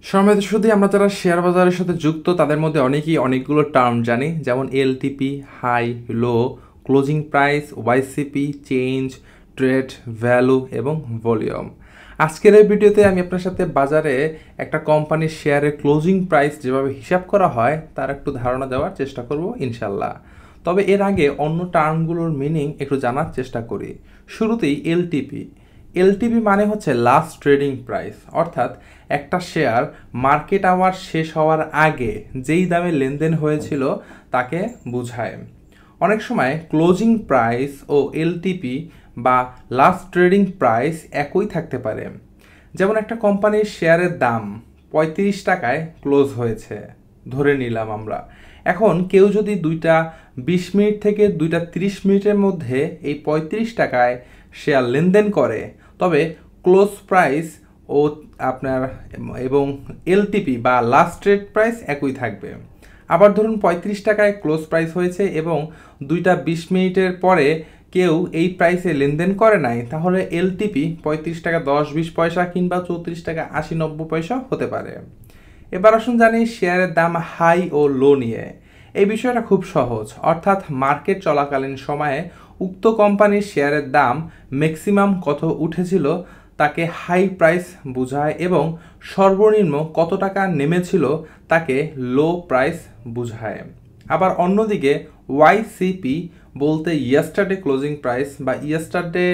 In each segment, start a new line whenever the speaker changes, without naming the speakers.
সম্মানিত সুধী, আমরা যারা শেয়ার বাজারের সাথে যুক্ত তাদের মধ্যে অনেকেই অনেকগুলো টার্ম জানি, যেমন LTP, high, low, closing price, YCP, change, trade, value এবং ভলিউম। আজকের এই ভিডিওতে আমি আপনার সাথে বাজারে একটা কোম্পানির শেয়ারের ক্লোজিং প্রাইস যেভাবে হিসাব করা হয় তার একটু ধারণা দেওয়ার চেষ্টা করব ইনশাল্লাহ। তবে এর আগে অন্য টার্মগুলোর মিনিং একটু জানার চেষ্টা করি। শুরুতেই এলটিপি। এলটিপি মানে হচ্ছে লাস্ট ট্রেডিং প্রাইস, অর্থাৎ একটা শেয়ার মার্কেট আওয়ার শেষ হওয়ার আগে যেই দামে লেনদেন হয়েছিল তাকে বোঝায়। অনেক সময় ক্লোজিং প্রাইস ও এলটিপি বা লাস্ট ট্রেডিং প্রাইস একই থাকতে পারে। যেমন একটা কোম্পানির শেয়ারের দাম 35 টাকায় ক্লোজ হয়েছে ধরে নিলাম আমরা। এখন কেউ যদি 2টা 20 মিনিট থেকে 2টা 30 মিনিটের মধ্যে এই 35 টাকায় শেয়ার লেনদেন করে, তবে ক্লোজ প্রাইস ও আপনার এবং এলটিপি বা লাস্ট ট্রেড প্রাইস একই থাকবে। আবার ধরুন 35 টাকায় ক্লোজ প্রাইস হয়েছে এবং 2টা 20 মিনিটের পরে কেউ এই প্রাইসে লেনদেন করে নাই, তাহলে এলটিপি 35 টাকা 10-20 পয়সা কিংবা 34 টাকা 80-90 পয়সা হতে পারে। এবার আসুন জানি শেয়ারের দাম হাই ও লো নিয়ে। এই বিষয়টা খুব সহজ, অর্থাৎ মার্কেট চলাকালীন সময়ে উক্ত কোম্পানির শেয়ারের দাম ম্যাক্সিমাম কত উঠেছিল তাকে হাই প্রাইস বোঝায় এবং সর্বনিম্ন কত টাকা নেমেছিল তাকে লো প্রাইস বোঝায়। আবার অন্যদিকে ওয়াইসিপি বলতে ইয়েস্টারডে ক্লোজিং প্রাইস বা ইয়েস্টারডে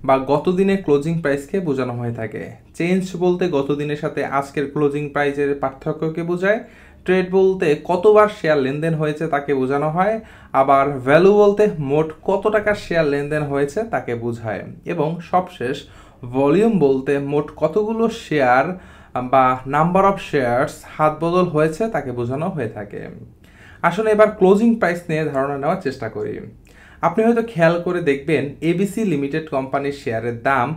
বা গত দিনের ক্লোজিং প্রাইসকে বোঝানো হয়ে থাকে। চেঞ্জ বলতে গত দিনের সাথে আজকের ক্লোজিং প্রাইসের পার্থক্যকে বোঝায়। ট্রেড বলতে কতবার শেয়ার লেনদেন হয়েছে তাকে বোঝানো হয়। আবার ভ্যালু বলতে মোট কত টাকার শেয়ার লেনদেন হয়েছে তাকে বোঝায়। এবং সবশেষ ভলিউম বলতে মোট কতগুলো শেয়ার বা নাম্বার অফ শেয়ারস হাত বদল হয়েছে তাকে বোঝানো হয়ে থাকে। আসলে এবার ক্লোজিং প্রাইস নিয়ে ধারণা নেওয়ার চেষ্টা করি। আপনি হয়তো খেয়াল করে দেখবেন এবিসি লিমিটেড কোম্পানির শেয়ারের দাম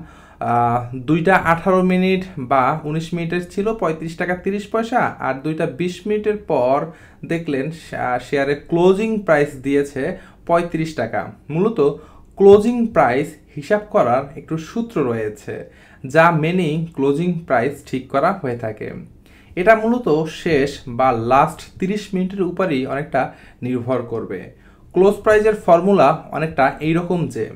2টা 18 মিনিট বা 19 মিনিটের ছিল 35 টাকা 30 পয়সা, আর 2টা 20 মিনিটের পর দেখলেন শেয়ারের ক্লোজিং প্রাইস দিয়েছে 35 টাকা। মূলত ক্লোজিং প্রাইস হিসাব করার একটু সূত্র রয়েছে যা মেনেই ক্লোজিং প্রাইস ঠিক করা হয়ে থাকে। এটা মূলত শেষ বা লাস্ট 30 মিনিটের উপরই অনেকটা নির্ভর করবে। ক্লোজ প্রাইজের ফর্মুলা অনেকটা এইরকম যে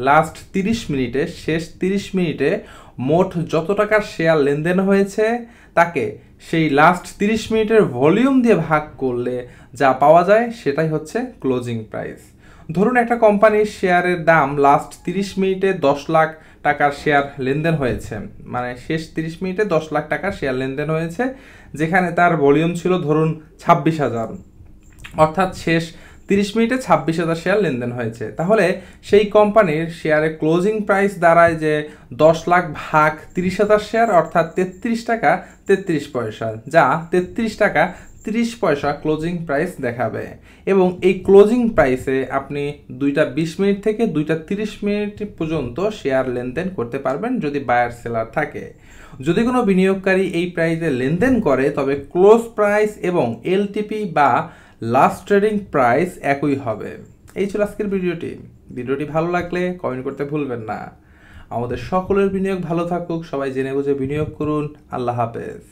লাস্ট 30 মিনিটে শেষ 30 মিনিটে মোট যত টাকার শেয়ার লেনদেন হয়েছে তাকে সেই লাস্ট 30 মিনিটের ভলিউম দিয়ে ভাগ করলে যা পাওয়া যায় সেটাই হচ্ছে ক্লোজিং প্রাইস। ধরুন একটা কোম্পানির শেয়ারের দাম লাস্ট 30 মিনিটে 10 লাখ টাকার শেয়ার লেনদেন হয়েছে, মানে শেষ 30 মিনিটে 10 লাখ টাকার শেয়ার লেনদেন হয়েছে, যেখানে তার ভলিউম ছিল ধরুন 26,000, অর্থাৎ শেষ 30 মিনিটে 26,000 শেয়ার লেনদেন হয়েছে। তাহলে সেই কোম্পানির শেয়ারের ক্লোজিং প্রাইস দাঁড়ায় যে 10 লাখ ভাগ 30,000 শেয়ার, অর্থাৎ 33 টাকা 33 পয়সা, যা 33 টাকা 30 পয়সা ক্লোজিং প্রাইস দেখাবে। এবং এই ক্লোজিং প্রাইসে আপনি 2টা 20 মিনিট থেকে 2টা 30 মিনিট পর্যন্ত শেয়ার লেনদেন করতে পারবেন যদি বায়ার সেলার থাকে। যদি কোনো বিনিয়োগকারী এই প্রাইসে লেনদেন করে তবে ক্লোজ প্রাইস এবং এলটিপি বা লাস্ট ট্রেডিং প্রাইস একই হবে। এই ছিল আজকের ভিডিওটি ভালো লাগলে কমেন্ট করতে ভুলবেন না। আমাদের সকলের বিনিয়োগ ভালো থাকুক, সবাই জেনে বুঝে বিনিয়োগ করুন। আল্লাহ হাফেজ।